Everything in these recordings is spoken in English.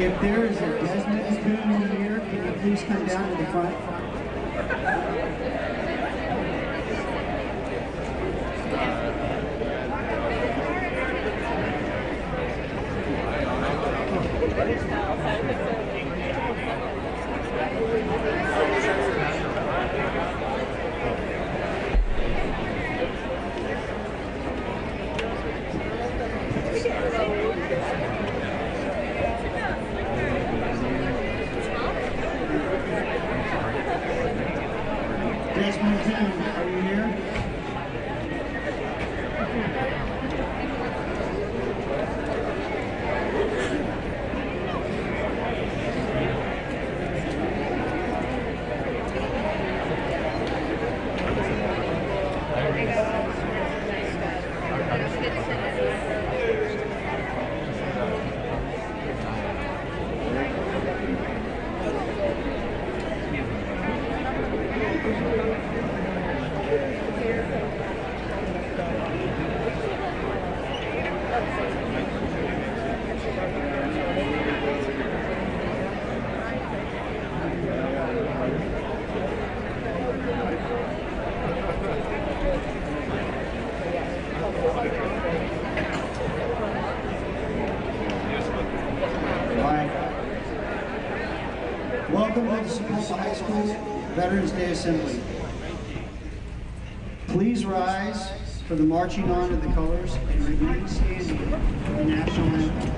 If there is a Desmond Coon here, can you please come down to the front? Desmond Coon, are you here? Welcome to the Sapulpa High School Veterans Day Assembly. Please rise for the marching on of the colors and remain standing for the national anthem.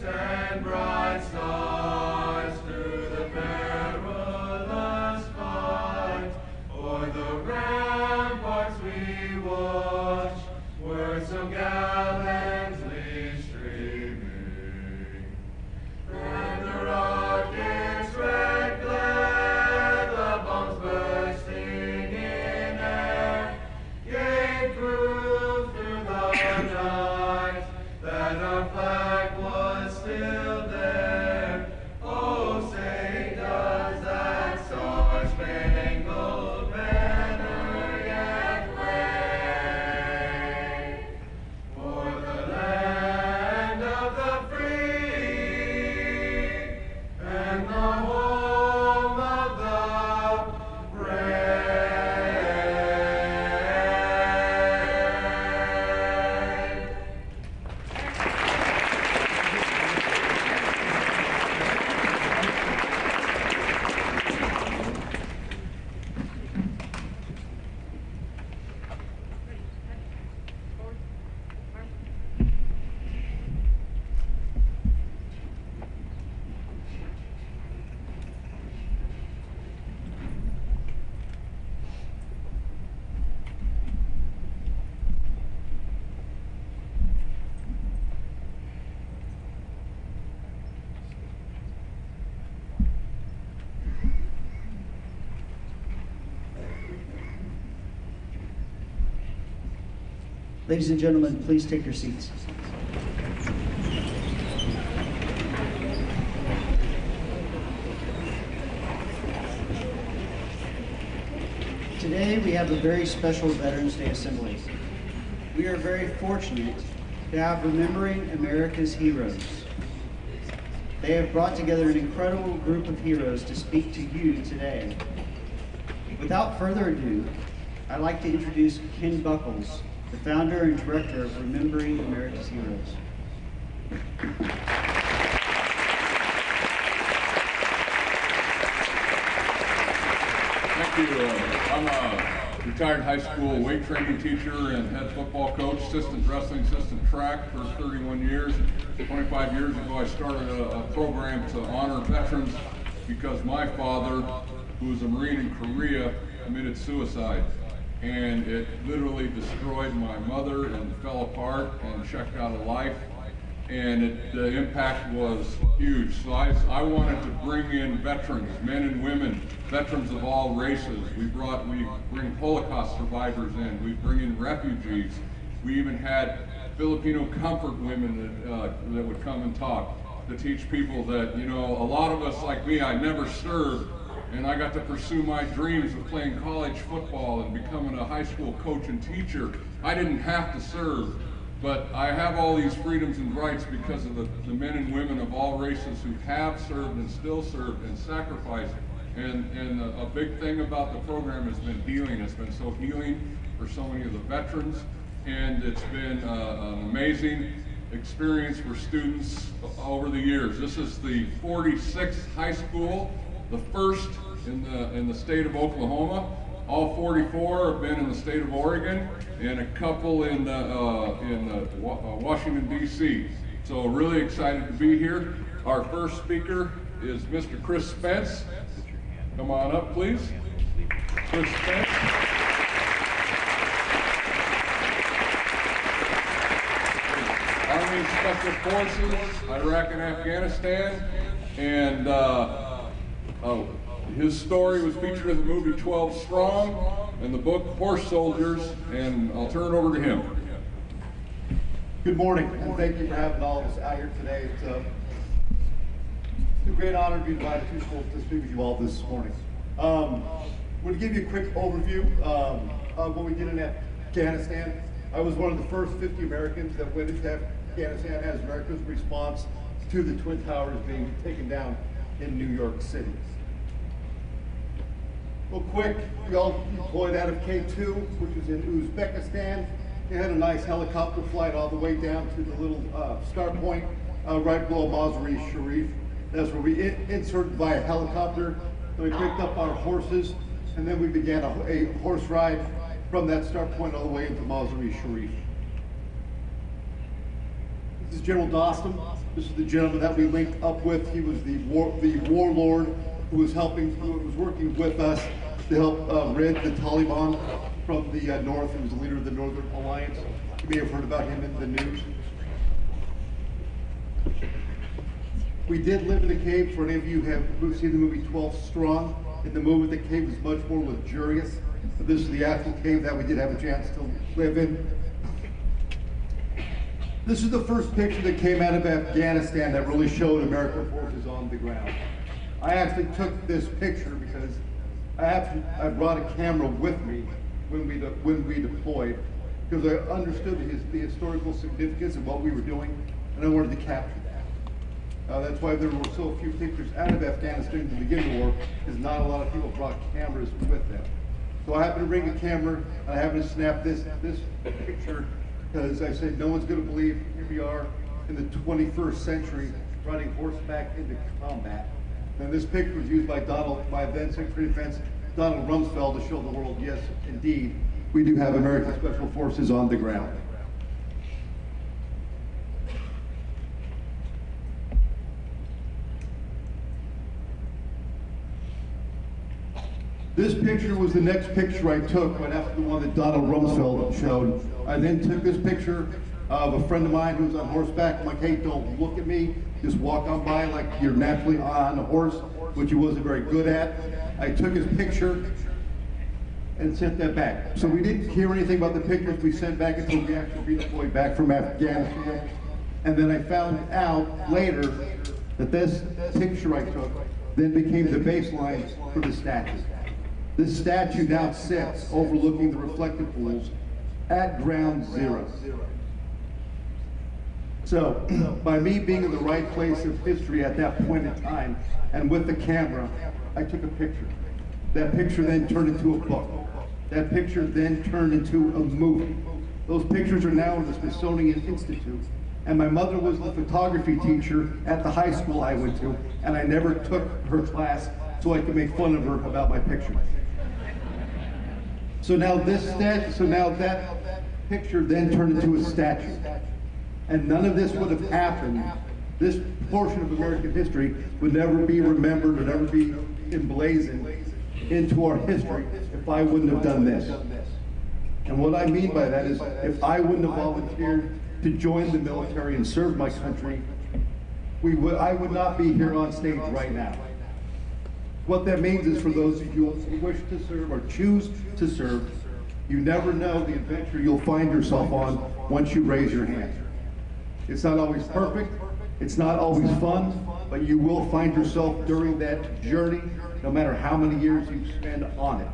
And bright stars through the perilous fight, o'er the ramparts we watch, were so gallantly streaming. And the rocket's red glare, the bombs bursting in air, gave proof through the night that our flag was still there. Oh, say does that star-spangled banner yet wave for the land of the free and the home of the brave. Ladies and gentlemen, please take your seats. Today we have a very special Veterans Day Assembly. We are very fortunate to have Remembering America's Heroes. They have brought together an incredible group of heroes to speak to you today. Without further ado, I'd like to introduce Ken Buckles, the founder and director of Remembering America's Heroes. Thank you. I'm a retired high school weight training teacher and head football coach, assistant wrestling, assistant track for 31 years. 25 years ago, I started a program to honor veterans because my father, who was a Marine in Korea, committed suicide. And it literally destroyed my mother and fell apart and checked out of life. And the impact was huge. So I wanted to bring in veterans, men and women, veterans of all races. We bring Holocaust survivors in. We bring in refugees. We even had Filipino comfort women that would come and talk to teach people that, you know, a lot of us like me, I never served, and I got to pursue my dreams of playing college football and becoming a high school coach and teacher. I didn't have to serve. But I have all these freedoms and rights because of the men and women of all races who have served and still serve and sacrificed. And a big thing about the program has been healing. It's been so healing for so many of the veterans. And it's been an amazing experience for students over the years. This is the 46th high school, the first in the state of Oklahoma. All 44 have been in the state of Oregon, and a couple in Washington, D.C. So really excited to be here. Our first speaker is Mr. Chris Spence. Come on up, please. Chris Spence. Army Special Forces, Iraq and Afghanistan, and his story was featured in the movie 12 Strong and the book Horse Soldiers, and I'll turn it over to him. Good morning, and thank you for having all of us out here today. It's a great honor to be invited to speak with you all this morning. I'm going to give you a quick overview of what we did in Afghanistan. I was one of the first 50 Americans that went into Afghanistan as America's response to the Twin Towers being taken down in New York City. Real quick, we all deployed out of K2, which was in Uzbekistan. They had a nice helicopter flight all the way down to the little start point right below Mazar-e-Sharif. That's where we inserted via helicopter. Then we picked up our horses, and then we began a horse ride from that start point all the way into Mazar-e-Sharif. This is General Dostum. This is the gentleman that we linked up with. He was the warlord who was working with us to help rid the Taliban from the north. He was the leader of the Northern Alliance. You may have heard about him in the news. We did live in the cave. For any of you who have seen the movie 12 Strong, in the movie the cave was much more luxurious. But this is the actual cave that we did have a chance to live in. This is the first picture that came out of Afghanistan that really showed American forces on the ground. I actually took this picture because I brought a camera with me when we deployed, because I understood the historical significance of what we were doing, and I wanted to capture that. That's why there were so few pictures out of Afghanistan to begin the war, because not a lot of people brought cameras with them. So I happened to bring a camera, and I happened to snap this picture, because I said no one's going to believe here we are in the 21st century riding horseback into combat. And this picture was used by then Secretary of Defense Donald Rumsfeld to show the world, yes, indeed, we do have American Special Forces on the ground. This picture was the next picture I took right after the one that Donald Rumsfeld showed. I then took this picture of a friend of mine who was on horseback. I'm like, hey, don't look at me. Just walk on by like you're naturally on a horse, which he wasn't very good at. I took his picture and sent that back. So we didn't hear anything about the pictures we sent back until we actually redeployed back from Afghanistan. And then I found out later that this picture I took then became the baseline for the statue. This statue now sits overlooking the reflective pools at ground zero. So, by me being in the right place of history at that point in time, and with the camera, I took a picture. That picture then turned into a book. That picture then turned into a movie. Those pictures are now in the Smithsonian Institute. And my mother was the photography teacher at the high school I went to, and I never took her class so I could make fun of her about my picture. So now that picture then turned into a statue. And none of this would have happened. This portion of American history would never be remembered or never be emblazoned into our history if I wouldn't have done this. And what I mean by that is, if I wouldn't have volunteered to join the military and serve my country, I would not be here on stage right now. What that means is, for those of you who wish to serve or choose to serve, you never know the adventure you'll find yourself on once you raise your hand. It's not always perfect, it's not always fun, but you will find yourself during that journey, no matter how many years you spend on it.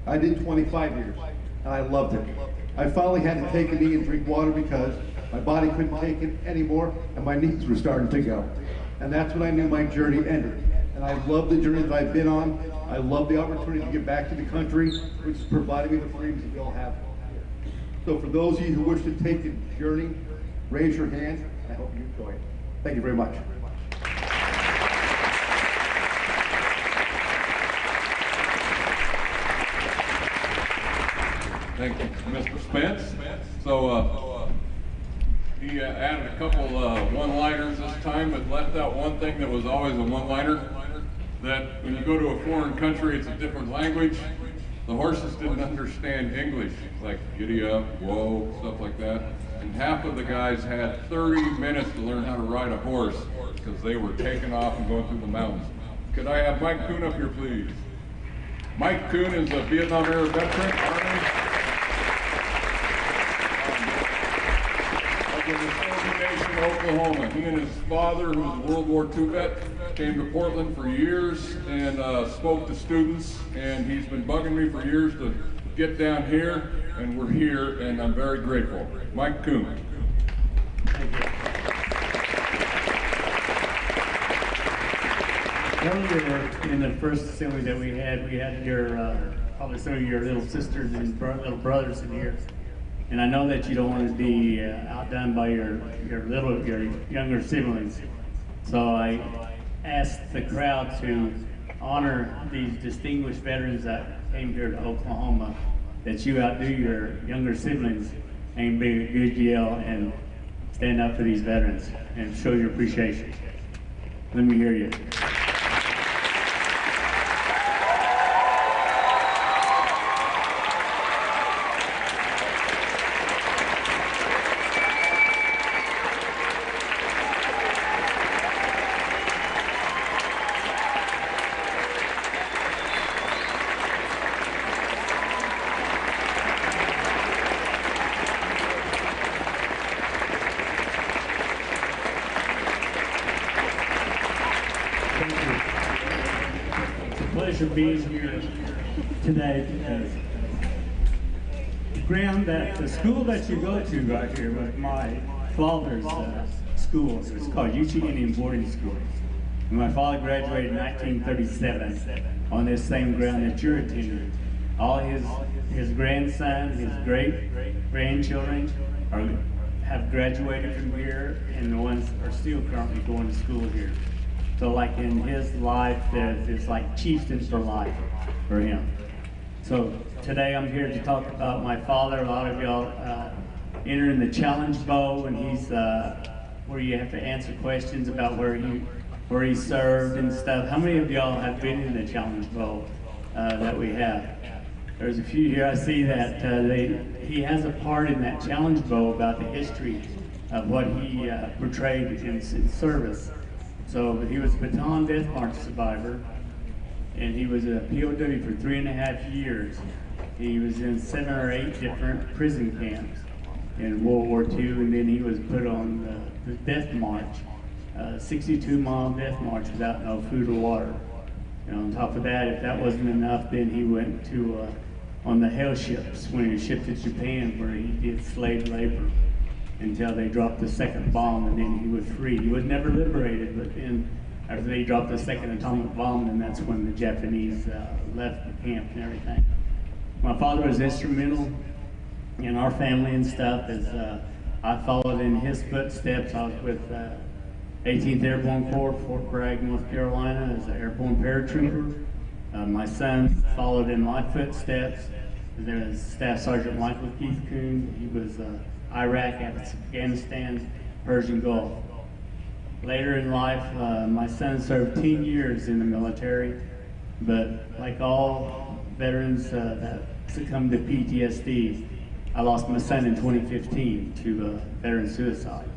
I did 25 years, and I loved it. I finally had to take a knee and drink water because my body couldn't take it anymore, and my knees were starting to go. And that's when I knew my journey ended. And I love the journey that I've been on. I love the opportunity to get back to the country, which is providing me the freedoms that we all have here. So for those of you who wish to take the journey, raise your hand. I hope you enjoy it. Thank you very much. Thank you, Mr. Spence. So he added a couple one-liners this time, but left out one thing that was always a one-liner, that when you go to a foreign country, it's a different language. The horses didn't understand English, like giddy up, whoa, stuff like that. And half of the guys had 30 minutes to learn how to ride a horse because they were taking off and going through the mountains. Could I have Mike Kuhn up here, please? Mike Kuhn is a Vietnam era veteran, Army. Oklahoma. He and his father, who was a World War II vet, came to Portland for years and spoke to students, and he's been bugging me for years to get down here, and we're here, and I'm very grateful. Mike Kuhn. Thank you. Earlier in the first assembly that we had your, probably some of your little sisters and little brothers in here. And I know that you don't want to be outdone by your younger siblings. So I asked the crowd to honor these distinguished veterans that came here to Oklahoma, that you outdo your younger siblings and be a good yell and stand up for these veterans and show your appreciation. Let me hear you. Pleasure being here today because the school that you go to right here was my father's school. It was called Uchee Indian Boarding School. And my father graduated in 1937 on this same ground that you're attending. All his grandson, his great-grandchildren have graduated from here, and the ones are still currently going to school here. So like in his life, there's like chieftains for life for him. So today I'm here to talk about my father. A lot of y'all entering the challenge bowl, and he's where you have to answer questions about where he served and stuff. How many of y'all have been in the challenge bowl that we have? There's a few here. I see that he has a part in that challenge bowl about the history of what he portrayed in service. So he was a Bataan Death March survivor, and he was a POW for 3.5 years. He was in 7 or 8 different prison camps in World War II, and then he was put on the death march, 62-mile death march without no food or water. And on top of that, if that wasn't enough, then he went to on the hell ships when he was shipped to Japan, where he did slave labor. until they dropped the second bomb, and then he was free. He was never liberated, but then after they dropped the second atomic bomb, and that's when the Japanese left the camp and everything. My father was instrumental in our family and stuff as I followed in his footsteps. I was with 18th Airborne Corps, Fort Bragg, North Carolina, as an airborne paratrooper. My son followed in my footsteps. There was Staff Sergeant Michael Keith Kuhn. He was Iraq, Afghanistan, Persian Gulf. Later in life, my son served 10 years in the military, but like all veterans that succumbed to PTSD, I lost my son in 2015 to veteran suicide.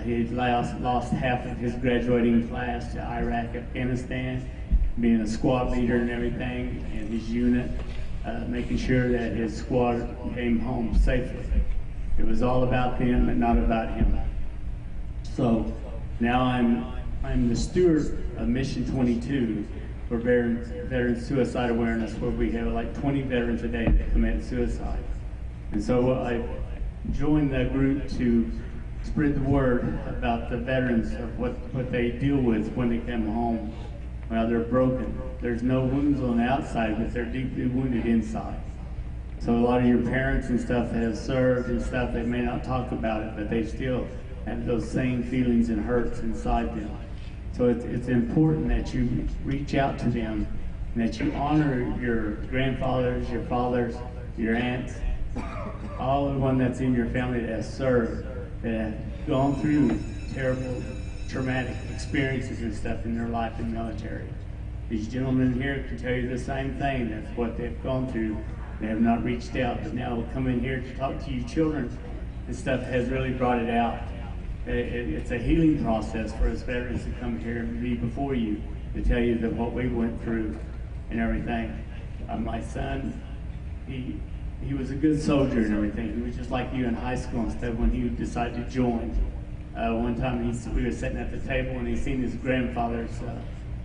He lost half of his graduating class to Iraq, Afghanistan, being a squad leader and everything in his unit, making sure that his squad came home safely. It was all about them, but not about him. So now I'm the steward of Mission 22 for veteran suicide awareness, where we have like 20 veterans a day that commit suicide. And so I joined that group to spread the word about the veterans of what they deal with when they come home. Well, they're broken. There's no wounds on the outside, but they're deeply wounded inside. So a lot of your parents and stuff that have served and stuff, they may not talk about it, but they still have those same feelings and hurts inside them. So it's important that you reach out to them and that you honor your grandfathers, your fathers, your aunts, all the one that's in your family that has served, that have gone through terrible, traumatic experiences and stuff in their life in the military. These gentlemen here can tell you the same thing. That's what they've gone through. They have not reached out, but now coming here to talk to you children and stuff has really brought it out. It's a healing process for us veterans to come here and be before you to tell you that what we went through and everything. My son, he was a good soldier and everything. He was just like you in high school and stuff when he decided to join. One time we were sitting at the table and he seen his grandfather's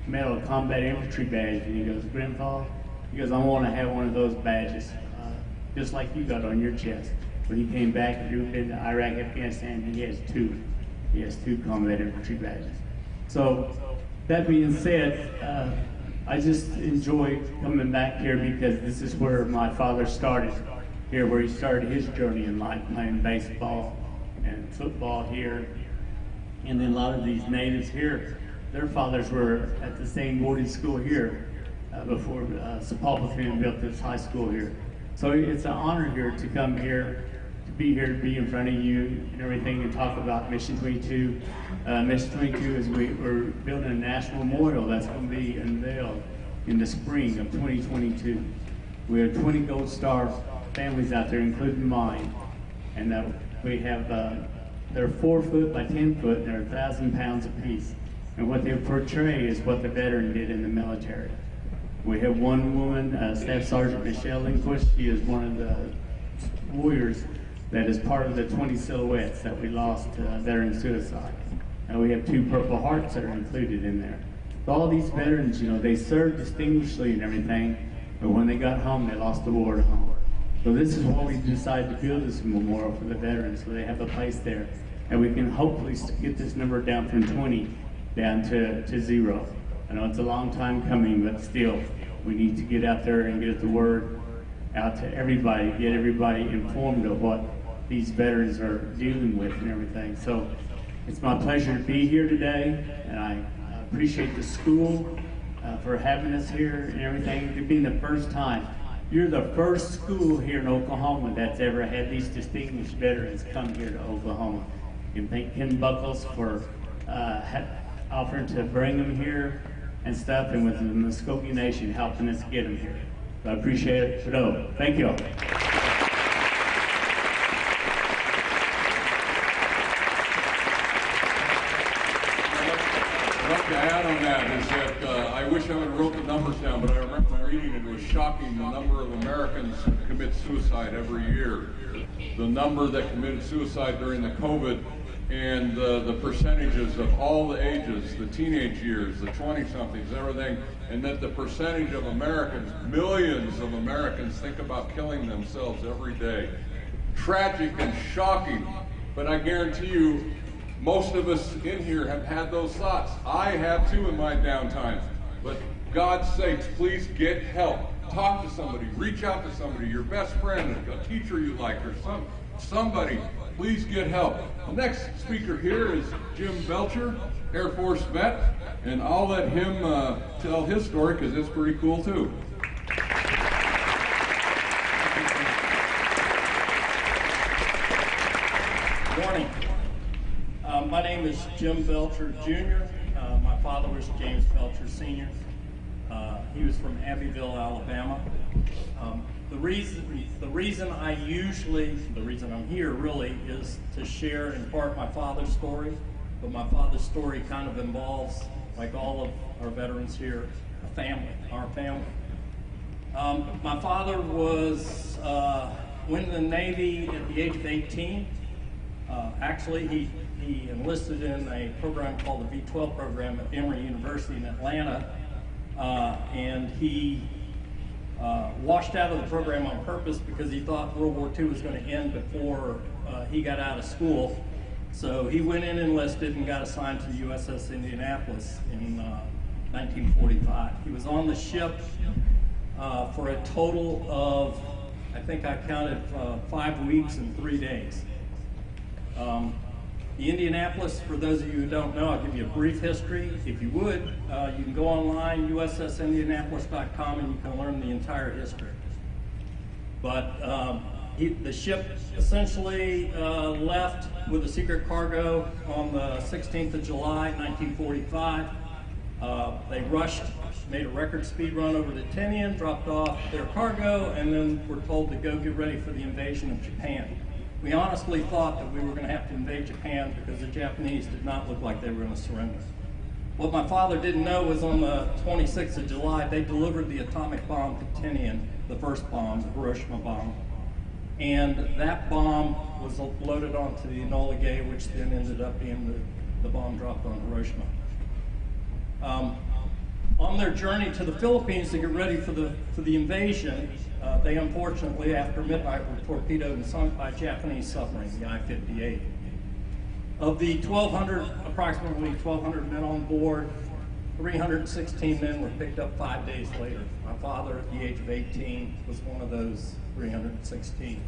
medal combat infantry badge, and he goes, "Grandpa," he goes, "I want to have one of those badges, just like you got on your chest." When he came back and he'd been to Iraq, Afghanistan, he has two. He has 2 combat infantry badges. So that being said, I just enjoy coming back here because this is where my father started, here where he started his journey in life, playing baseball and football here. And then a lot of these natives here, their fathers were at the same boarding school here before Sapulpa built this high school here. So it's an honor here to come here, to be here, to be in front of you and everything, and talk about Mission 22. Mission 22 is we're building a national memorial that's going to be unveiled in the spring of 2022. We have 20 Gold Star families out there, including mine, and we have they're 4 foot by 10 foot, and they're 1,000 pounds apiece. And what they portray is what the veteran did in the military. We have one woman, Staff Sergeant Michelle Lindquist. She is one of the warriors that is part of the 20 silhouettes that we lost to veteran suicide. And we have 2 Purple Hearts that are included in there. So all these veterans, you know, they served distinguishedly and everything, but when they got home, they lost the war at home. So this is why we decided to build this memorial for the veterans, so they have a place there. And we can hopefully get this number down from 20 down to 0. I know it's a long time coming, but still, we need to get out there and get the word out to everybody, get everybody informed of what these veterans are dealing with and everything. So it's my pleasure to be here today, and I appreciate the school for having us here and everything. It being the first time. You're the first school here in Oklahoma that's ever had these distinguished veterans come here to Oklahoma. And thank Ken Buckles for offering to bring them here and stuff, and with the Muskogee Nation helping us get them here. So I appreciate it. So, thank you all. I'd like to add on that is that I wish I would have wrote the numbers down, but I remember reading it was shocking the number of Americans who commit suicide every year. The number that committed suicide during the COVID, and the percentages of all the ages, the teenage years, the 20-somethings, everything, and that the percentage of Americans, millions of Americans, think about killing themselves every day. Tragic and shocking but I guarantee you, most of us in here have had those thoughts. I have too in my downtime. But God's sakes, please get help. Talk to somebody, reach out to somebody, your best friend, a teacher you like, or somebody. Please get help. The next speaker here is Jim Belcher, Air Force vet, and I'll let him tell his story because it's pretty cool too. Good morning. My name is Jim Belcher Jr. My father was James Belcher Sr. He was from Abbeville, Alabama. The reason I'm here really is to share in part my father's story, but my father's story kind of involves, like all of our veterans here, a family, our family. My father went in the Navy at the age of 18. Actually, he enlisted in a program called the V-12 program at Emory University in Atlanta, and he washed out of the program on purpose because he thought World War II was going to end before he got out of school. So he went in, enlisted, and got assigned to the USS Indianapolis in 1945. He was on the ship for a total of, I think I counted 5 weeks and 3 days. The Indianapolis, for those of you who don't know, I'll give you a brief history. If you would, you can go online, USSIndianapolis.com, and you can learn the entire history. But the ship essentially left with a secret cargo on the 16th of July, 1945. They rushed, made a record speed run over to Tinian, dropped off their cargo, and then were told to go get ready for the invasion of Japan. We honestly thought that we were going to have to invade Japan because the Japanese did not look like they were going to surrender. What my father didn't know was on the 26th of July, they delivered the atomic bomb to Tinian, the first bomb, the Hiroshima bomb. And that bomb was loaded onto the Enola Gay, which then ended up being the bomb dropped on Hiroshima. On their journey to the Philippines to get ready for the invasion, they unfortunately, after midnight, were torpedoed and sunk by a Japanese submarine, the I-58. Of the approximately 1,200 men on board, 316 men were picked up 5 days later. My father, at the age of 18, was one of those 316.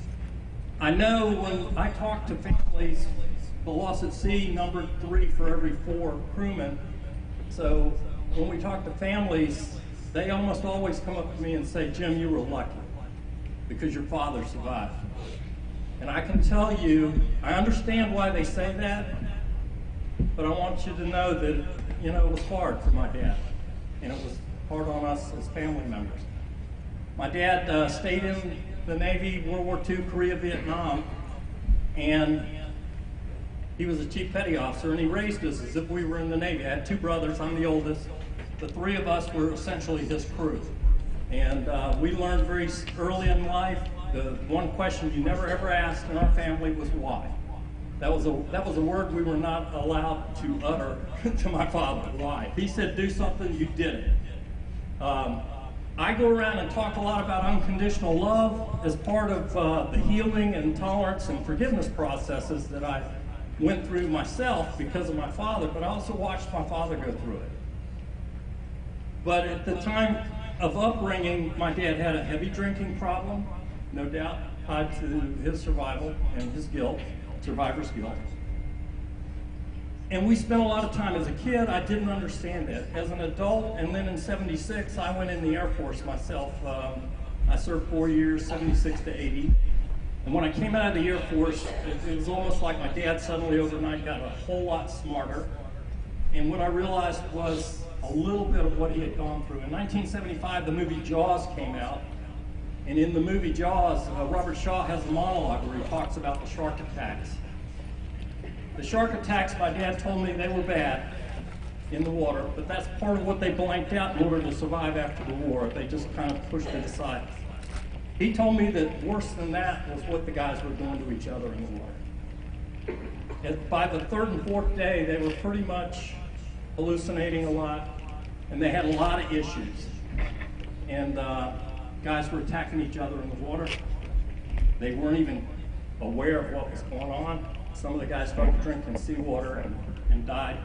I know when I talk to families, the loss at sea numbered 3 for every 4 crewmen. So when we talk to families, they almost always come up to me and say, Jim, you were lucky because your father survived. And I can tell you, I understand why they say that, but I want you to know that, you know, it was hard for my dad, and it was hard on us as family members. My dad stayed in the Navy, World War II, Korea, Vietnam, and he was a chief petty officer, and he raised us as if we were in the Navy. I had 2 brothers, I'm the oldest. The 3 of us were essentially his crew. And we learned very early in life, the one question you never ever asked in our family was why. That was a word we were not allowed to utter to my father, why. He said do something, you did it. I go around and talk a lot about unconditional love as part of the healing and tolerance and forgiveness processes that I went through myself because of my father, but I also watched my father go through it. But at the time of upbringing, my dad had a heavy drinking problem, no doubt tied to his survival and his guilt, survivor's guilt. And we spent a lot of time as a kid. I didn't understand that. As an adult, and then in '76, I went in the Air Force myself. I served 4 years, '76 to '80. And when I came out of the Air Force, it was almost like my dad suddenly overnight got a whole lot smarter. And what I realized was a little bit of what he had gone through. In 1975, the movie Jaws came out. And in the movie Jaws, Robert Shaw has a monologue where he talks about the shark attacks. The shark attacks, my dad told me they were bad in the water, but that's part of what they blanked out in order to survive after the war. They just kind of pushed it aside. He told me that worse than that was what the guys were doing to each other in the water. And by the 3rd and 4th day, they were pretty much hallucinating a lot, and they had a lot of issues. And guys were attacking each other in the water. They weren't even aware of what was going on. some of the guys started drinking seawater and died.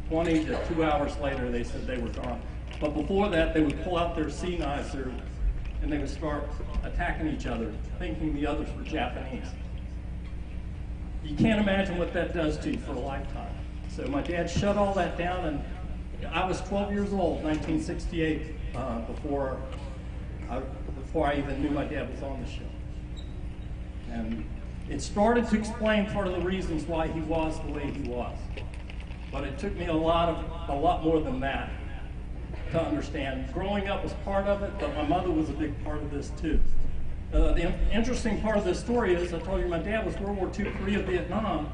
20 to 2 hours later, they said they were gone. But before that, they would pull out their sea knives and they would start attacking each other, thinking the others were Japanese. You can't imagine what that does to you for a lifetime. So my dad shut all that down, and I was 12 years old, 1968, before I even knew my dad was on the show. And it started to explain part of the reasons why he was the way he was. But it took me a lot more than that to understand. Growing up was part of it, but my mother was a big part of this too. The interesting part of this story is, I told you my dad was World War II, Korea, Vietnam.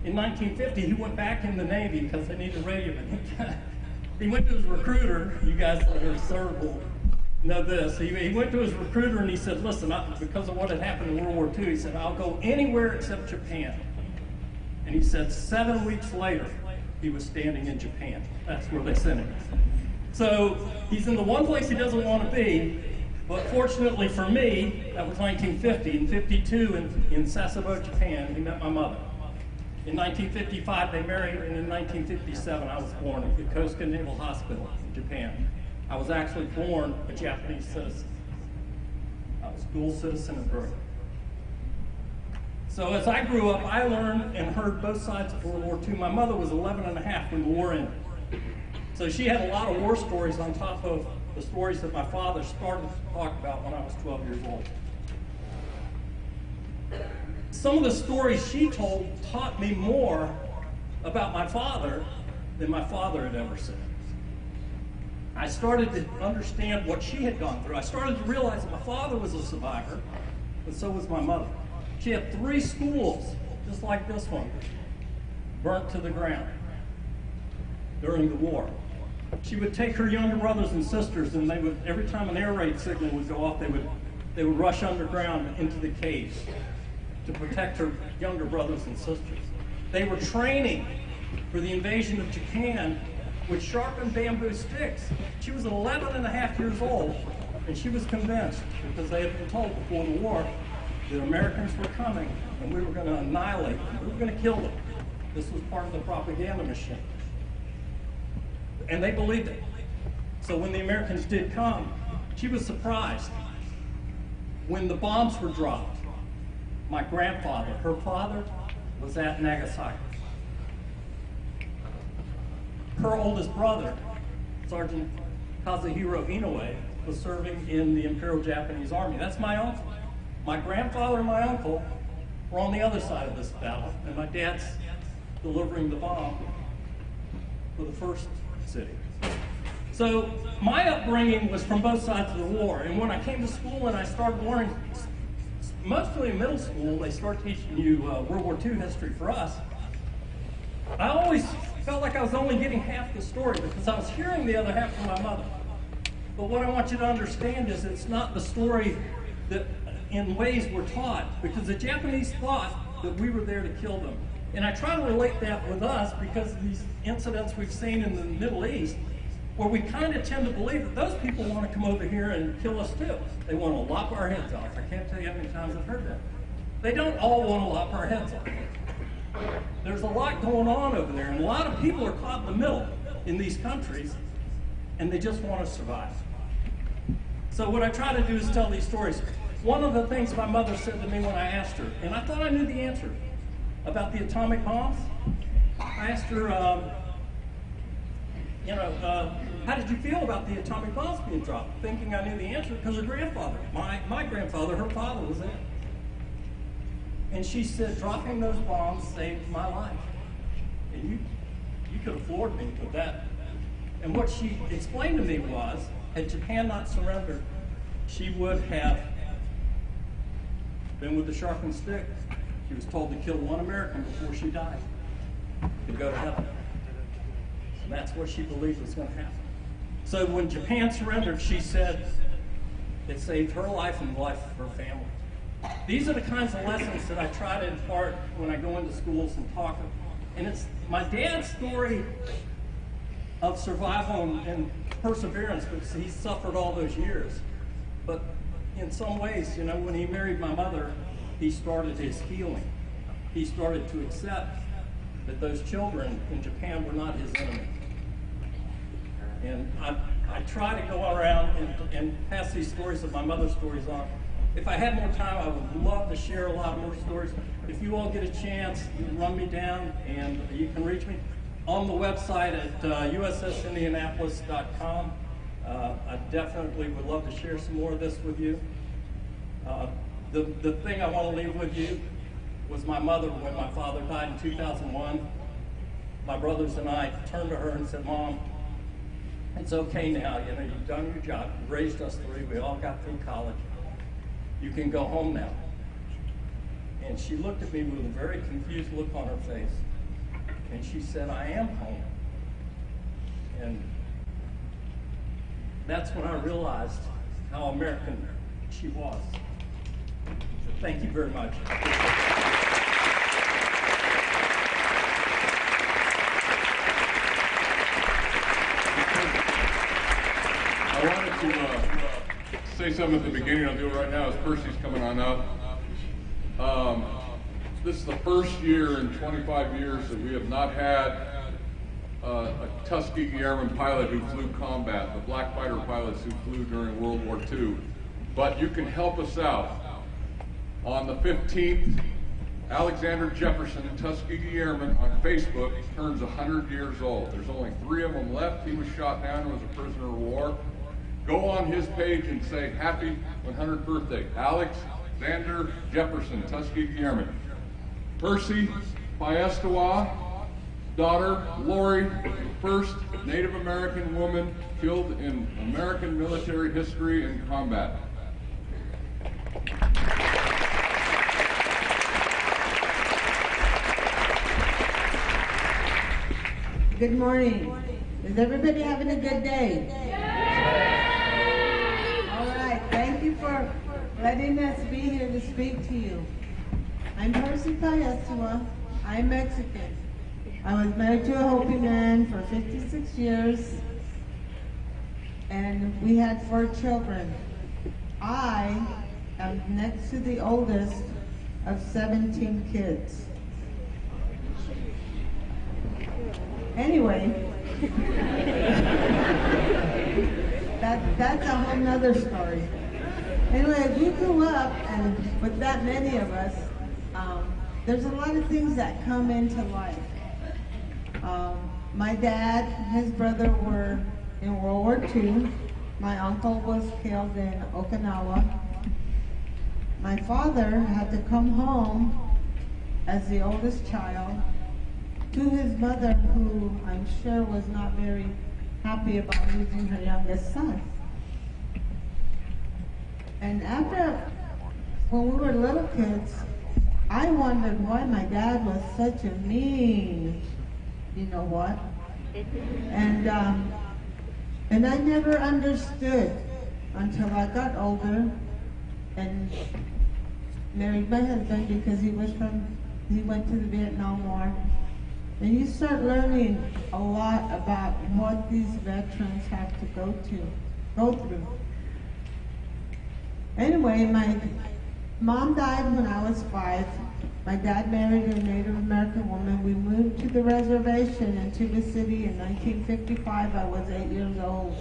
In 1950, he went back in the Navy because they needed radio. He went to his recruiter. You guys that are served will know this. He went to his recruiter and he said, listen, because of what had happened in World War II, he said, I'll go anywhere except Japan. And he said 7 weeks later, he was standing in Japan. That's where they sent him. So he's in the one place he doesn't want to be, but fortunately for me, that was 1950. In 52, in Sasebo, Japan, he met my mother. In 1955, they married, and in 1957, I was born at Yokosuka Naval Hospital in Japan. I was actually born a Japanese citizen. I was dual citizen at birth. So as I grew up, I learned and heard both sides of World War II. My mother was 11 and a half when the war ended. So she had a lot of war stories on top of the stories that my father started to talk about when I was 12 years old. Some of the stories she told taught me more about my father than my father had ever said. I started to understand what she had gone through. I started to realize that my father was a survivor, but so was my mother. She had 3 schools, just like this one, burnt to the ground during the war. She would take her younger brothers and sisters, and they would, every time an air raid signal would go off, they would rush underground into the caves to protect her younger brothers and sisters. They were training for the invasion of Japan with sharpened bamboo sticks. She was 11 and a half years old, and she was convinced, because they had been told before the war that Americans were coming and we were going to annihilate them, we were going to kill them. This was part of the propaganda machine. And they believed it. So when the Americans did come, she was surprised. When the bombs were dropped, my grandfather, her father, was at Nagasaki. Her oldest brother, Sergeant Kazuhiro Inoue, was serving in the Imperial Japanese Army. That's my uncle. My grandfather and my uncle were on the other side of this battle, and my dad's delivering the bomb for the first city. So my upbringing was from both sides of the war, and when I came to school and I started learning, mostly in middle school, they start teaching you World War II history for us. I always felt like I was only getting half the story because I was hearing the other half from my mother. But what I want you to understand is it's not the story that in ways we're taught, because the Japanese thought that we were there to kill them. And I try to relate that with us because of these incidents we've seen in the Middle East, where we kind of tend to believe that those people want to come over here and kill us too. They want to lop our heads off. I can't tell you how many times I've heard that. They don't all want to lop our heads off. There's a lot going on over there, and a lot of people are caught in the middle in these countries, and they just want to survive. So what I try to do is tell these stories. One of the things my mother said to me when I asked her, and I thought I knew the answer, about the atomic bombs. I asked her, how did you feel about the atomic bombs being dropped? Thinking I knew the answer because her grandfather, my grandfather, her father was there. And she said, dropping those bombs saved my life. And you could have floored me with that. And what she explained to me was, had Japan not surrendered, she would have been with the sharpened stick. She was told to kill one American before she died to go to heaven. And that's what she believed was going to happen. So when Japan surrendered, she said it saved her life and the life of her family. These are the kinds of lessons that I try to impart when I go into schools and talk. And it's my dad's story of survival and perseverance, because he suffered all those years. But in some ways, when he married my mother, he started his healing. he started to accept that those children in Japan were not his enemy. And I try to go around and pass these stories of my mother's stories on. If I had more time, I would love to share a lot more stories. If you all get a chance, you can run me down and you can reach me on the website at ussindianapolis.com. I definitely would love to share some more of this with you. The thing I want to leave with you was my mother when my father died in 2001. My brothers and I turned to her and said, "Mom, it's okay now. You know, you've done your job. You raised us three. We all got through college. You can go home now." And she looked at me with a very confused look on her face. And she said, "I am home." And that's when I realized how American she was. So thank you very much. I wanted to say something at the beginning. I'll do it right now as Percy's coming on up. This is the first year in 25 years that we have not had a Tuskegee Airman pilot who flew combat, the black fighter pilots who flew during World War II. But you can help us out. On the 15th, Alexander Jefferson, Tuskegee Airman, on Facebook turns 100 years old. There's only 3 of them left. He was shot down and was a prisoner of war. Go on his page and say, "Happy 100th birthday, Alexander Jefferson, Tuskegee Airman." Percy Paestawa, daughter Lori, the first Native American woman killed in American military history in combat. Good morning. Is everybody having a good day? All right. Thank you for letting us be here to speak to you. I'm Percy Paestawa. I'm Mexican. I was married to a Hopi man for 56 years, and we had 4 children. I am next to the oldest of 17 kids. Anyway, that's a whole nother story. Anyway, we grew up, and with that many of us, there's a lot of things that come into life. My dad and his brother were in World War II. My uncle was killed in Okinawa. My father had to come home as the oldest child to his mother, who I'm sure was not very happy about losing her youngest son. And when we were little kids, I wondered why my dad was such a mean, you know what? And I never understood until I got older and married my husband, because he went to the Vietnam War. And you start learning a lot about what these veterans have to go through. Anyway, my mom died when I was 5. My dad married a Native American woman. We moved to the reservation in Tuba City in 1955. I was 8 years old.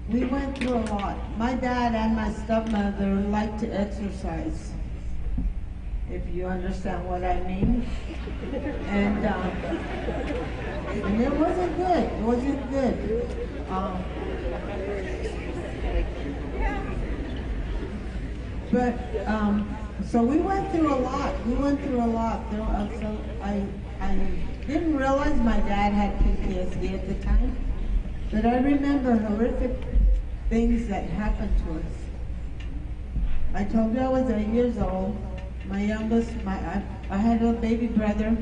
We went through a lot. My dad and my stepmother liked to exercise, if you understand what I mean. And it wasn't good. It wasn't good. So we went through a lot. So I didn't realize my dad had PTSD at the time, but I remember horrific things that happened to us. I told you I was 8 years old. My youngest, I had a baby brother,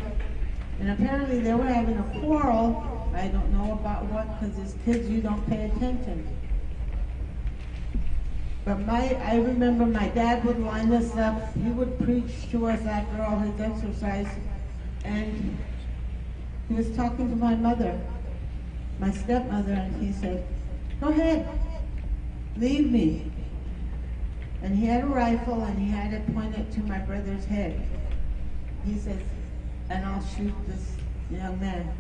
and apparently they were having a quarrel. I don't know about what, because as kids you don't pay attention. But I remember my dad would line us up. He would preach to us after all his exercise, and he was talking to my mother, my stepmother, and he said, "Go ahead, leave me." And he had a rifle, and he had it pointed to my brother's head. he says, and I'll shoot this young man.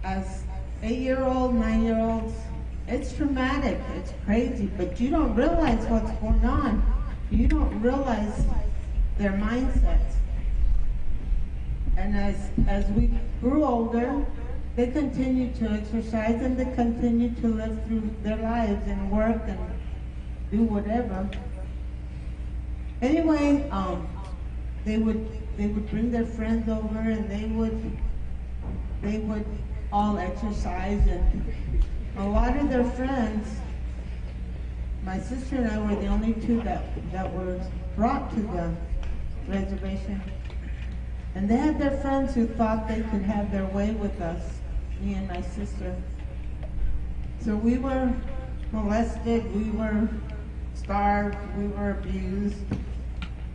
As 8-year-old, 9-year-olds, it's traumatic, it's crazy, but you don't realize what's going on. You don't realize their mindsets. And as we grew older, they continued to exercise and they continued to live through their lives and work and do whatever. Anyway, they would bring their friends over and they would all exercise, and a lot of their friends, my sister and I were the only two that were brought to the reservation. And they had their friends who thought they could have their way with us, me and my sister. So we were molested, we were starved, we were abused.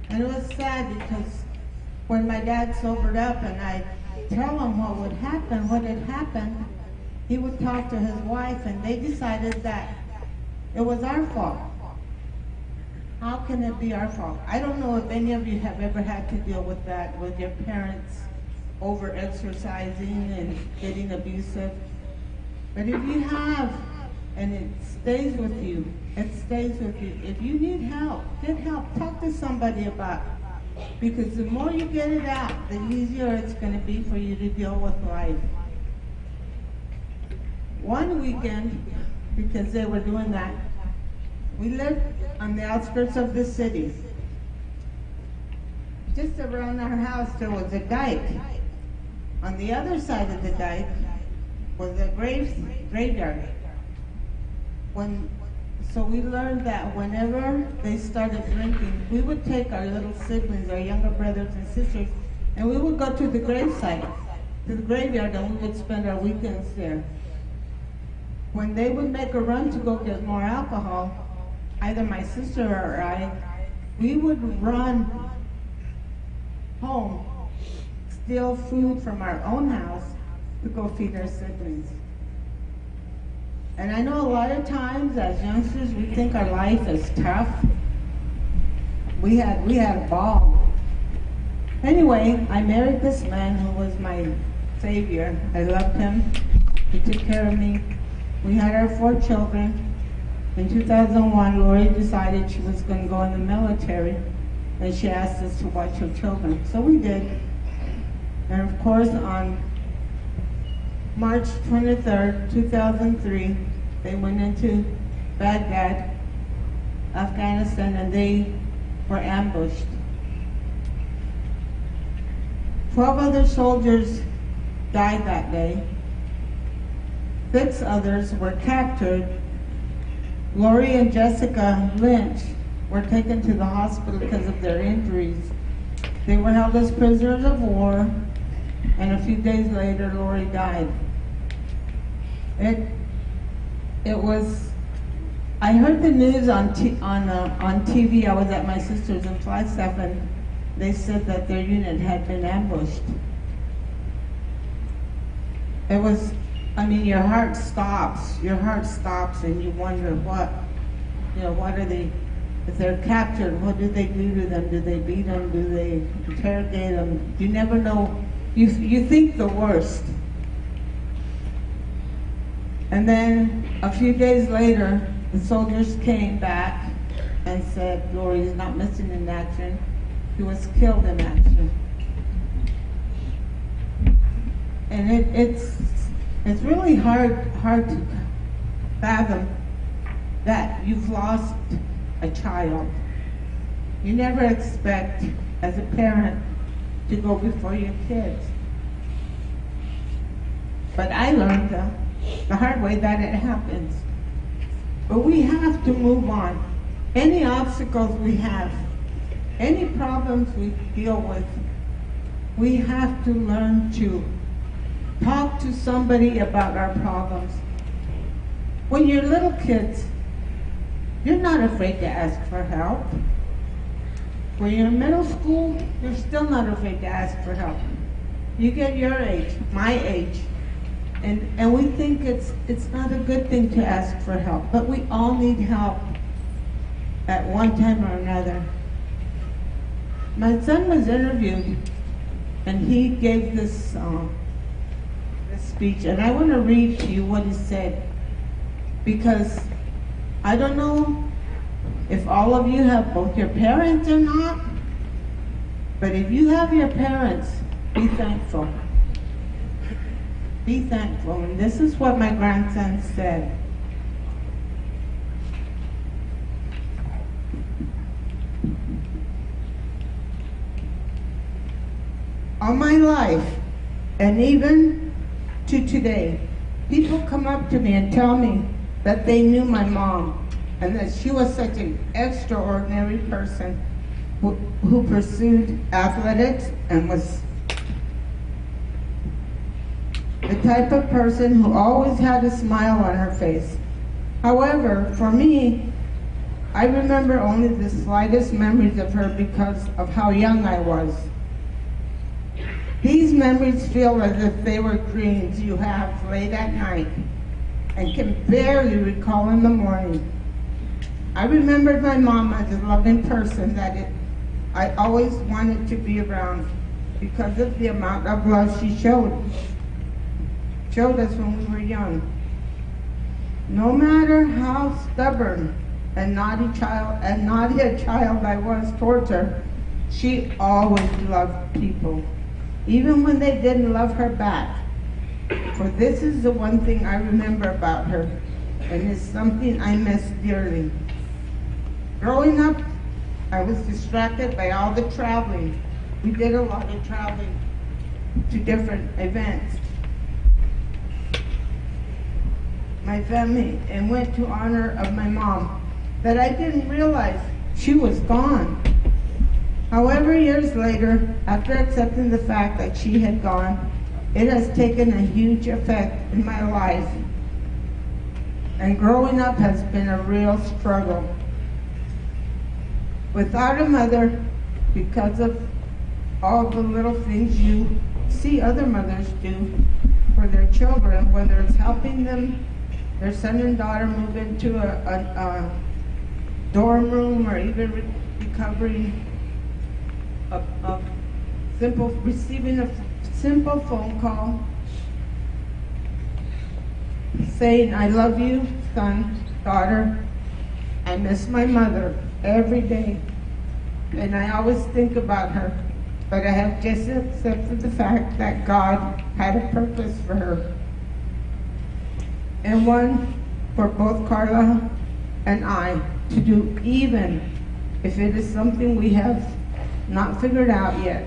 And it was sad because when my dad sobered up and I tell him what had happened, he would talk to his wife and they decided that it was our fault. How can it be our fault? I don't know if any of you have ever had to deal with that, with your parents over-exercising and getting abusive. But if you have, and it stays with you, it stays with you. If you need help, get help. Talk to somebody about it. Because the more you get it out, the easier it's going to be for you to deal with life. One weekend, because they were doing that, we lived on the outskirts of the city. Just around our house there was a dike. On the other side of the dike was a graveyard. So we learned that whenever they started drinking, we would take our little siblings, our younger brothers and sisters, and we would go to the gravesite, to the graveyard, and we would spend our weekends there. When they would make a run to go get more alcohol, either my sister or I, we would run home, steal food from our own house to go feed our siblings. And I know a lot of times as youngsters we think our life is tough. We had a ball. Anyway, I married this man who was my savior. I loved him. He took care of me. We had our 4 children. In 2001, Lori decided she was going to go in the military, and she asked us to watch her children. So we did. And of course, on March 23rd, 2003, they went into Baghdad, Afghanistan, and they were ambushed. 12 other soldiers died that day. 6 others were captured. Lori and Jessica Lynch were taken to the hospital because of their injuries. They were held as prisoners of war, and a few days later, Lori died. It was, I heard the news on TV. I was at my sister's in Flagstaff, and they said that their unit had been ambushed. It was, I mean, your heart stops, and you wonder what are they, if they're captured, what do they do to them? Do they beat them? Do they interrogate them? You never know. You think the worst. And then a few days later, the soldiers came back and said, Lori's not missing in action. He was killed in action. And it's really hard to fathom that you've lost a child. You never expect, as a parent, to go before your kids. But I learned the hard way that it happens. But we have to move on. Any obstacles we have, any problems we deal with, we have to learn to talk to somebody about our problems. When you're little kids, you're not afraid to ask for help. When you're in middle school, you're still not afraid to ask for help. You get your age, my age, and we think it's not a good thing to ask for help, but we all need help at one time or another. My son was interviewed, and he gave this speech, and I want to read to you what he said, because I don't know if all of you have both your parents or not, but if you have your parents, be thankful. Be thankful. And this is what my grandson said. All my life, and even to today, people come up to me and tell me that they knew my mom and that she was such an extraordinary person who pursued athletics and was the type of person who always had a smile on her face. However, for me, I remember only the slightest memories of her because of how young I was. These memories feel as if they were dreams you have late at night and can barely recall in the morning. I remembered my mom as a loving person that I always wanted to be around because of the amount of love she showed us when we were young. No matter how stubborn and naughty a child I was towards her, she always loved people, even when they didn't love her back. For this is the one thing I remember about her, and it's something I miss dearly. Growing up, I was distracted by all the traveling. We did a lot of traveling to different events. My family, and went to honor of my mom, that I didn't realize she was gone. However, years later, after accepting the fact that she had gone, it has taken a huge effect in my life. And growing up has been a real struggle. Without a mother, because of all the little things you see other mothers do for their children, whether it's helping them, their son and daughter move into a dorm room, or even recovering receiving a simple phone call saying, "I love you, son, daughter. I miss my mother every day, and I always think about her, but I have just accepted the fact that God had a purpose for her, and one for both Carla and I to do, even if it is something we have not figured out yet.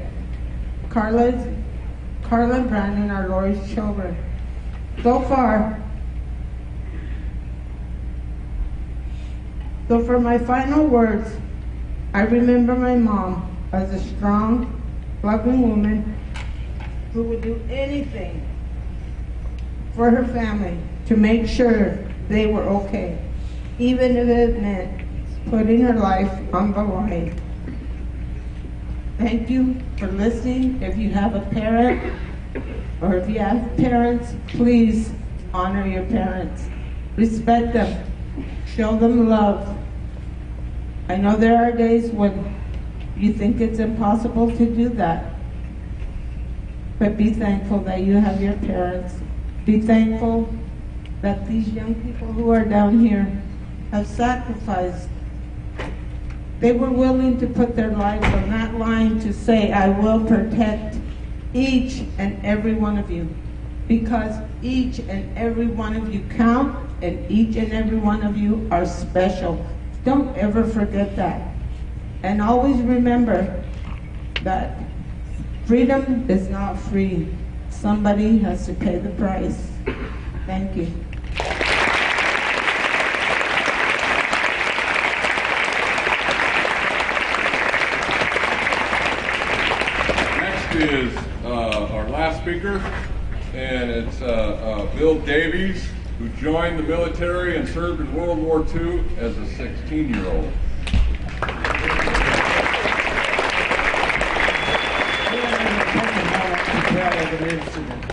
Carla and Brandon are Lori's children. So for my final words, I remember my mom as a strong, loving woman who would do anything for her family to make sure they were okay, even if it meant putting her life on the line. Thank you for listening. If you have a parent, or if you have parents, please honor your parents. Respect them. Show them love. I know there are days when you think it's impossible to do that, but be thankful that you have your parents. Be thankful that these young people who are down here have sacrificed. They were willing to put their lives on that line to say, "I will protect each and every one of you," because each and every one of you count, and each and every one of you are special. Don't ever forget that. And always remember that freedom is not free. Somebody has to pay the price. Thank you. Is our last speaker, and it's Bill Davies, who joined the military and served in World War II as a 16-year-old.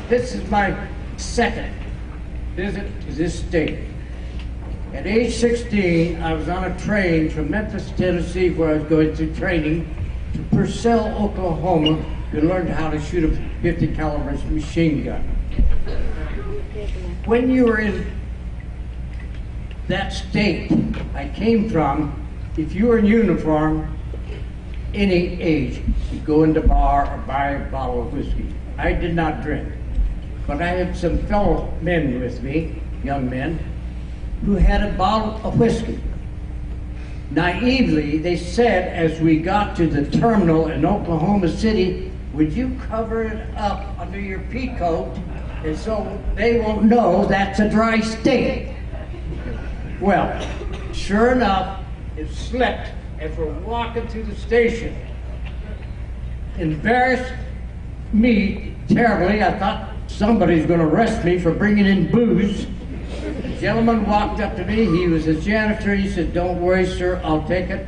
This is my second visit to this state. At age 16, I was on a train from Memphis, Tennessee, where I was going through training, to Purcell, Oklahoma, to learn how to shoot a 50 caliber machine gun. When you were in that state I came from, if you were in uniform, any age, you'd go in the bar or buy a bottle of whiskey. I did not drink, but I had some fellow men with me, young men, who had a bottle of whiskey. Naively, they said as we got to the terminal in Oklahoma City, would you cover it up under your pea coat, and so they won't know that's a dry state. Well, sure enough, it slipped as we're walking through the station. Embarrassed me terribly. I thought somebody's going to arrest me for bringing in booze. A gentleman walked up to me. He was a janitor. He said, "Don't worry, sir. I'll take it,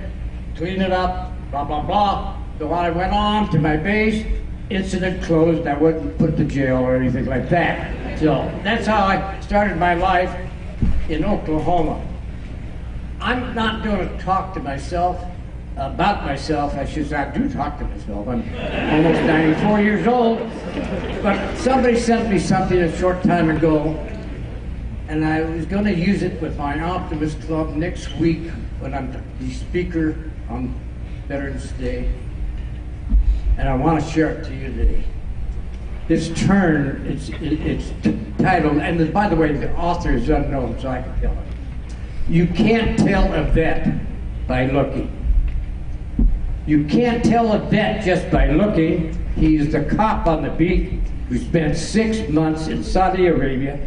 clean it up, blah, blah, blah." So I went on to my base. Incident closed. I wasn't put to jail or anything like that. So that's how I started my life in Oklahoma. I'm not going to talk to myself about myself. I should say I do talk to myself. I'm almost 94 years old. But somebody sent me something a short time ago, and I was going to use it with my Optimist Club next week when I'm the speaker on Veterans Day. And I want to share it to you today. This turn, it's titled, and by the way, the author is unknown, so I can tell it. You can't tell a vet by looking. You can't tell a vet just by looking. He's the cop on the beat who spent 6 months in Saudi Arabia,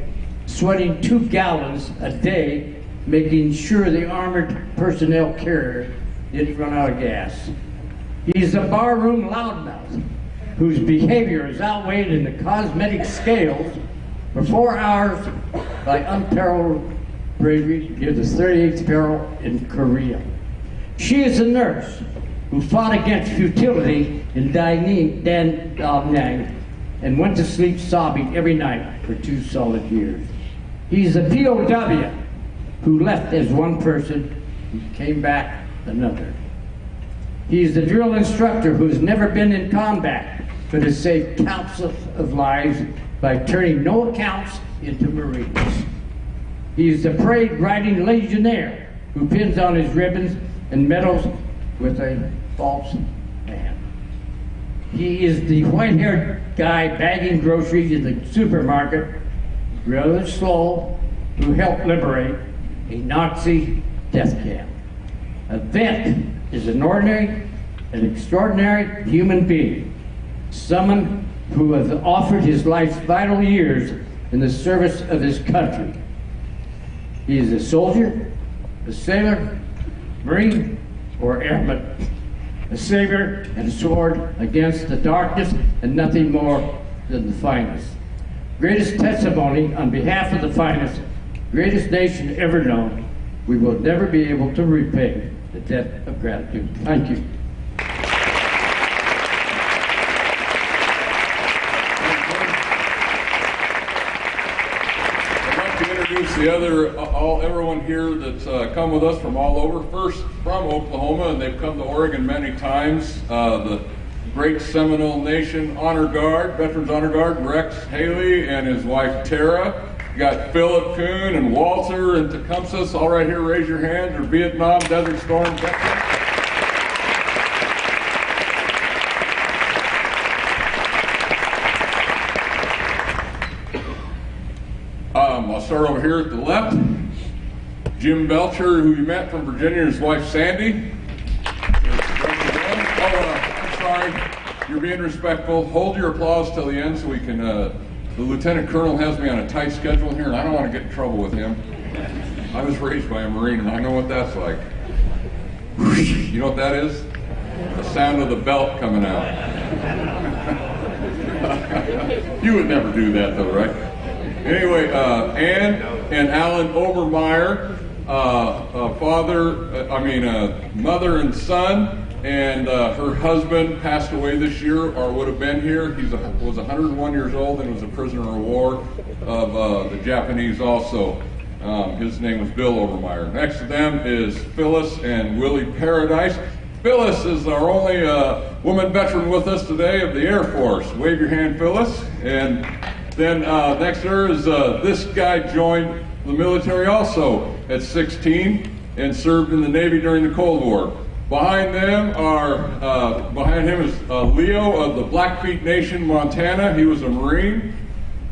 sweating 2 gallons a day, making sure the armored personnel carrier didn't run out of gas. He's the barroom loudmouth whose behavior is outweighed in the cosmetic scales for 4 hours by unparalleled bravery near the 38th peril in Korea. She is a nurse who fought against futility in Da Nang and went to sleep sobbing every night for 2 solid years. He's a POW who left as one person and came back another. He's the drill instructor who's never been in combat, but has saved counts of lives by turning no accounts into Marines. He's the parade riding legionnaire who pins on his ribbons and medals with a false hand. He is the white-haired guy bagging groceries in the supermarket, rather slow, who helped liberate a Nazi death camp. A vet is an extraordinary human being, someone who has offered his life's vital years in the service of his country. He is a soldier, a sailor, Marine, or airman, a savior and a sword against the darkness and nothing more than the finest. Greatest testimony on behalf of the finest, greatest nation ever known. We will never be able to repay the debt of gratitude. Thank you. Everyone here that's come with us from all over. First from Oklahoma, and they've come to Oregon many times. The great Seminole Nation Honor Guard, Veterans Honor Guard, Rex Haley and his wife Tara. You got Philip Kuhn and Walter and Tecumseh, all right here, raise your hands. Or Vietnam, Desert Storm veterans. I'll start over here at the left. Jim Belcher, who you met from Virginia, and his wife Sandy. I'm sorry, you're being respectful. Hold your applause till the end so we can, the Lieutenant Colonel has me on a tight schedule here and I don't want to get in trouble with him. I was raised by a Marine and I know what that's like. You know what that is? The sound of the belt coming out. You would never do that though, right? Anyway, Ann and Alan Obermeyer, mother and son, and her husband passed away this year, or would have been here. He was 101 years old and was a prisoner of war of the Japanese also. His name was Bill Obermeyer. Next to them is Phyllis and Willie Paradise. Phyllis is our only woman veteran with us today of the Air Force. Wave your hand, Phyllis. And then next to her is this guy joined the military also at 16 and served in the Navy during the Cold War. Behind him is Leo of the Blackfeet Nation, Montana. He was a Marine.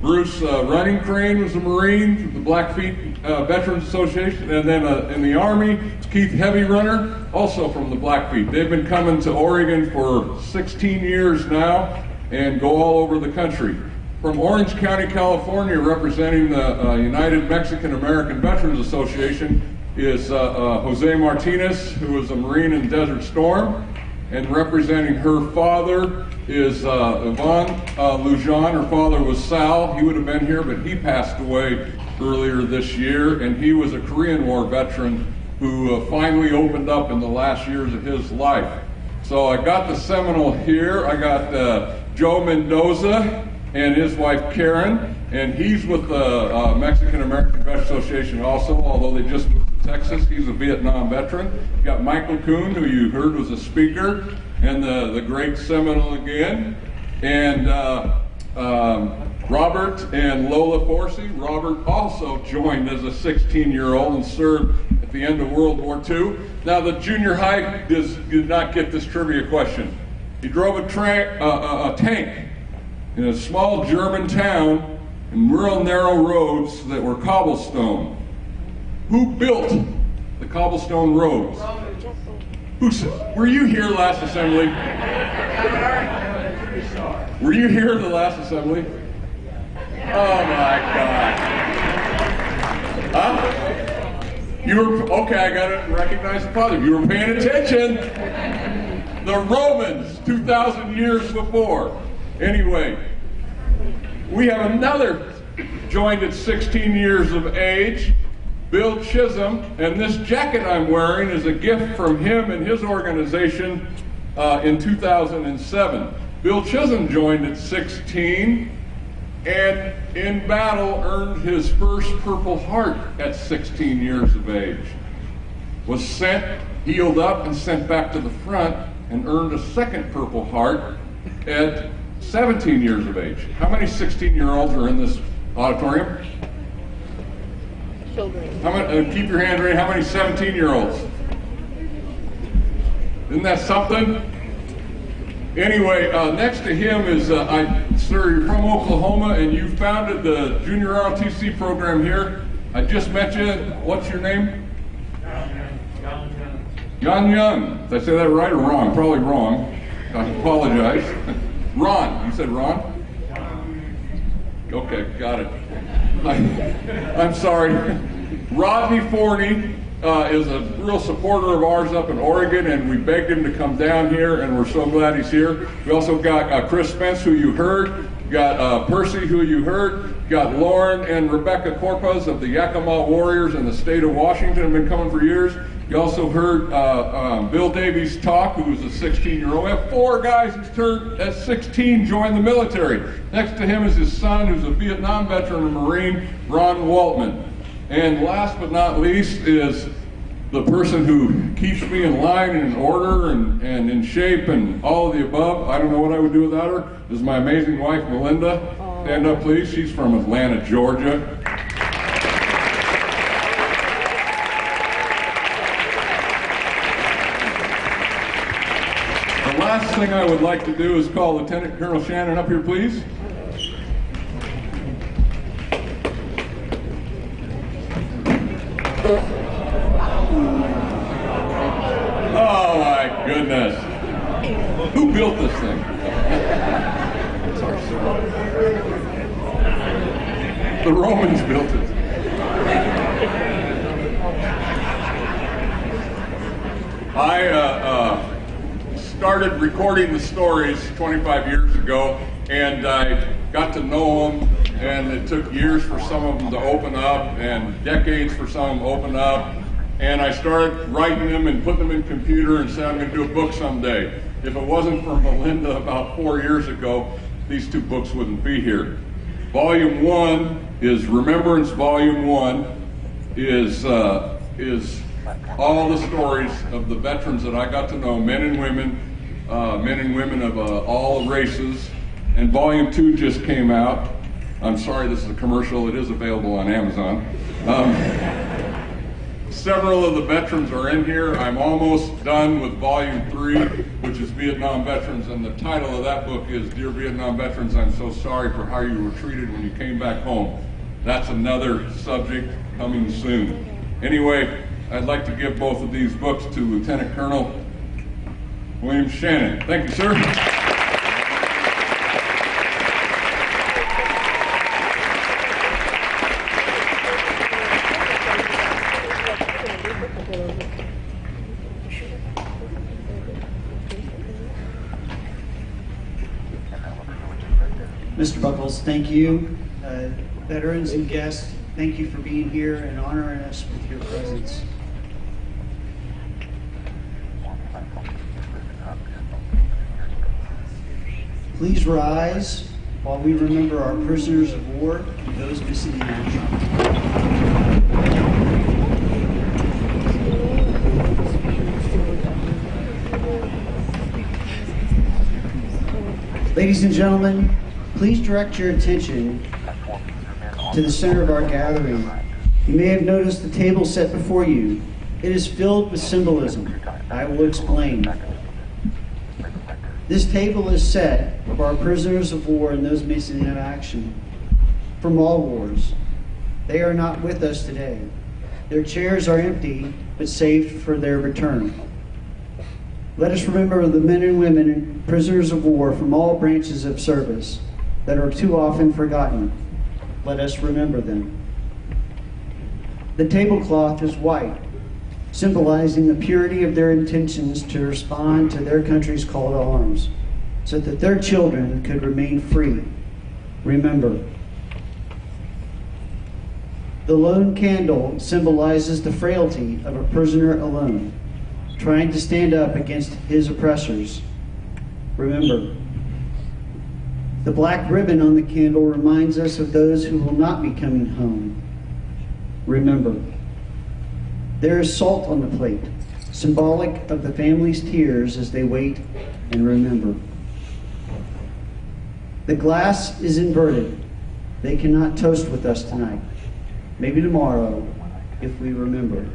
Bruce Running Crane was a Marine from the Blackfeet Veterans Association. And then in the Army, Keith Heavy Runner, also from the Blackfeet. They've been coming to Oregon for 16 years now and go all over the country. From Orange County, California, representing the United Mexican American Veterans Association, is Jose Martinez, who was a Marine in Desert Storm. And representing her father is Yvonne Lujan. Her father was Sal. He would have been here, but he passed away earlier this year. And he was a Korean War veteran who finally opened up in the last years of his life. So I got the Seminole here. I got Joe Mendoza and his wife Karen. And he's with the Mexican American Veterans Association also, although they just moved to Texas. He's a Vietnam veteran. You got Michael Kuhn, who you heard was a speaker, and the great Seminole again. And Robert and Lola Forsey. Robert also joined as a 16-year-old and served at the end of World War II. Now the junior high did not get this trivia question. He drove a tank in a small German town in real narrow roads that were cobblestone. Who built the cobblestone roads? Were you here last assembly? Were you here the last assembly? Oh my God. Huh? You were, okay, I got to recognize the father. You were paying attention. The Romans, 2,000 years before. Anyway, we have another joined at 16 years of age, Bill Chisholm, and this jacket I'm wearing is a gift from him and his organization in 2007. Bill Chisholm joined at 16 and in battle earned his first Purple Heart at 16 years of age. Was sent, healed up, and sent back to the front and earned a second Purple Heart at 17 years of age. How many 16-year-olds are in this auditorium? Children. How many, keep your hand ready. How many 17-year-olds? Isn't that something? Anyway, next to him is, sir, you're from Oklahoma and you founded the Junior ROTC program here. I just met you. What's your name? Young Young. Did I say that right or wrong? Probably wrong. I apologize. Ron. You said Ron? Okay, got it. I'm sorry. Rodney Forney is a real supporter of ours up in Oregon, and we begged him to come down here, and we're so glad he's here. We also got Chris Spence, who you heard, got Percy, who you heard, got Lauren and Rebecca Corpus of the Yakima Warriors in the state of Washington, have been coming for years. You also heard Bill Davies talk, who was a 16-year-old. We have 4 guys who's turned at 16 joined the military. Next to him is his son, who's a Vietnam veteran and Marine, Ron Waltman. And last but not least is the person who keeps me in line and in order and in shape and all of the above. I don't know what I would do without her. This is my amazing wife, Melinda. Stand up, please. She's from Atlanta, Georgia. The last thing I would like to do is call Lieutenant Colonel Shannon up here, please. Oh my goodness. Who built this thing? The Romans built it. I started recording the stories 25 years ago, and I got to know them, and it took years for some of them to open up and decades for some of them to open up. And I started writing them and putting them in computer and said I'm going to do a book someday. If it wasn't for Melinda about 4 years ago, these 2 books wouldn't be here. Volume 1 is Remembrance. Volume 1 is all the stories of the veterans that I got to know, men and women of all races. And Volume 2 just came out. I'm sorry, this is a commercial. It is available on Amazon. Several of the veterans are in here. I'm almost done with Volume 3, which is Vietnam Veterans, and the title of that book is Dear Vietnam Veterans, I'm so sorry for how you were treated when you came back home. That's another subject coming soon. Anyway, I'd like to give both of these books to Lieutenant Colonel William Shannon. Thank you, sir. Mr. Buckles, thank you. Veterans and guests, thank you for being here and honoring us with your presence. Please rise while we remember our prisoners of war and those missing in action. Ladies and gentlemen, please direct your attention to the center of our gathering. You may have noticed the table set before you. It is filled with symbolism. I will explain. This table is set of our prisoners of war and those missing in action from all wars. They are not with us today. Their chairs are empty, but saved for their return. Let us remember the men and women and prisoners of war from all branches of service that are too often forgotten. Let us remember them. The tablecloth is white, symbolizing the purity of their intentions to respond to their country's call to arms, so that their children could remain free. Remember. The lone candle symbolizes the frailty of a prisoner alone, trying to stand up against his oppressors. Remember. The black ribbon on the candle reminds us of those who will not be coming home. Remember. There is salt on the plate, symbolic of the family's tears as they wait and remember. The glass is inverted. They cannot toast with us tonight. Maybe tomorrow, if we remember.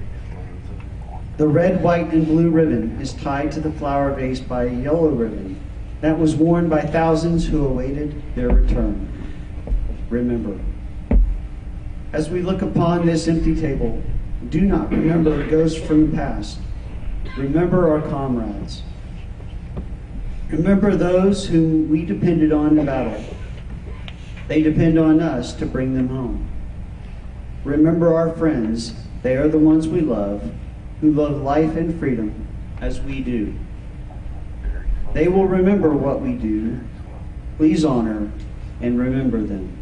The red, white, and blue ribbon is tied to the flower vase by a yellow ribbon that was worn by thousands who awaited their return. Remember. As we look upon this empty table, do not remember ghosts from the past. Remember our comrades. Remember those whom we depended on in battle. They depend on us to bring them home. Remember our friends. They are the ones we love, who love life and freedom as we do. They will remember what we do. Please honor and remember them.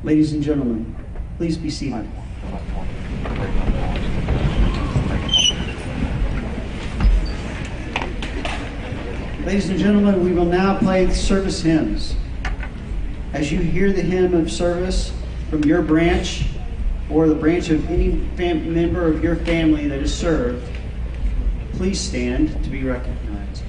Ladies and gentlemen, please be seated. Ladies and gentlemen, we will now play the service hymns. As you hear the hymn of service from your branch or the branch of any member of your family that is served, please stand to be recognized.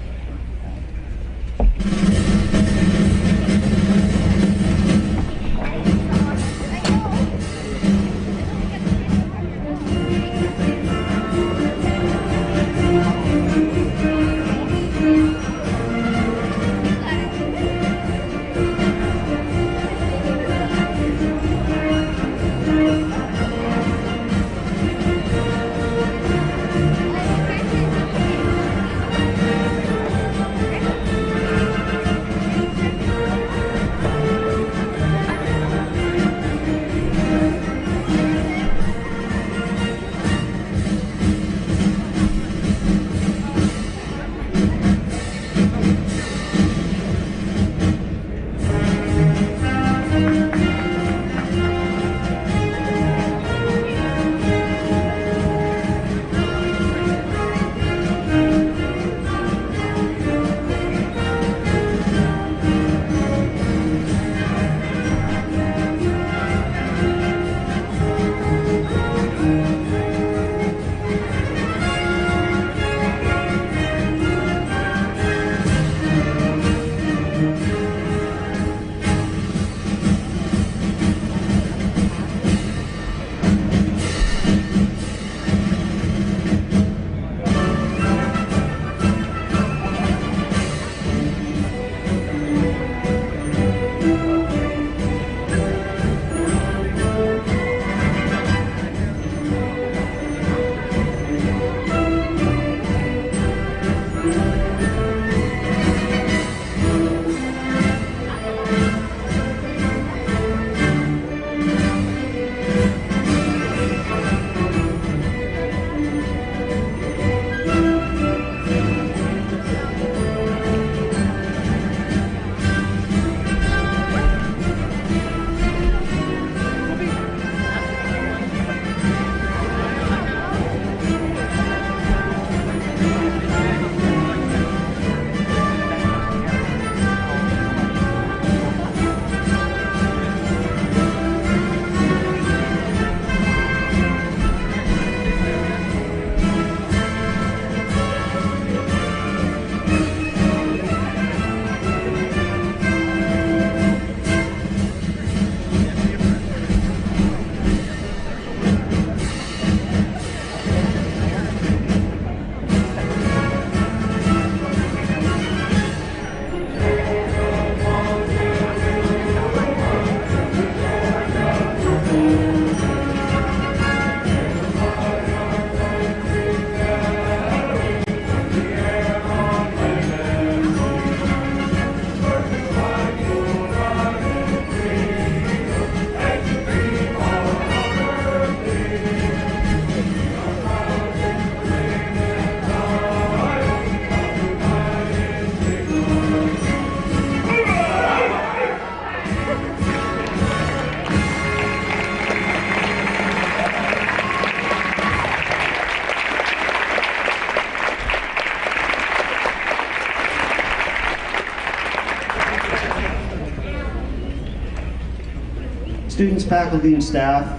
students, faculty, and staff,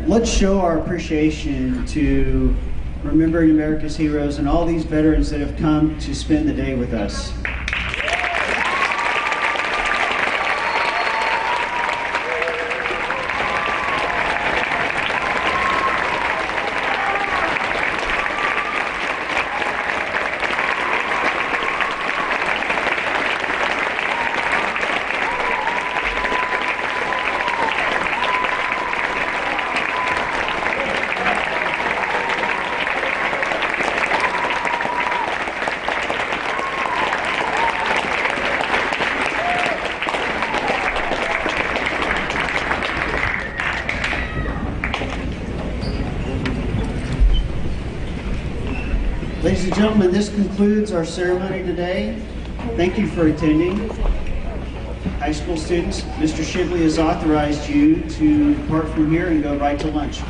let's show our appreciation to remembering America's heroes and all these veterans that have come to spend the day with us. Ladies and gentlemen, this concludes our ceremony today. Thank you for attending. High school students, Mr. Shibley has authorized you to depart from here and go right to lunch.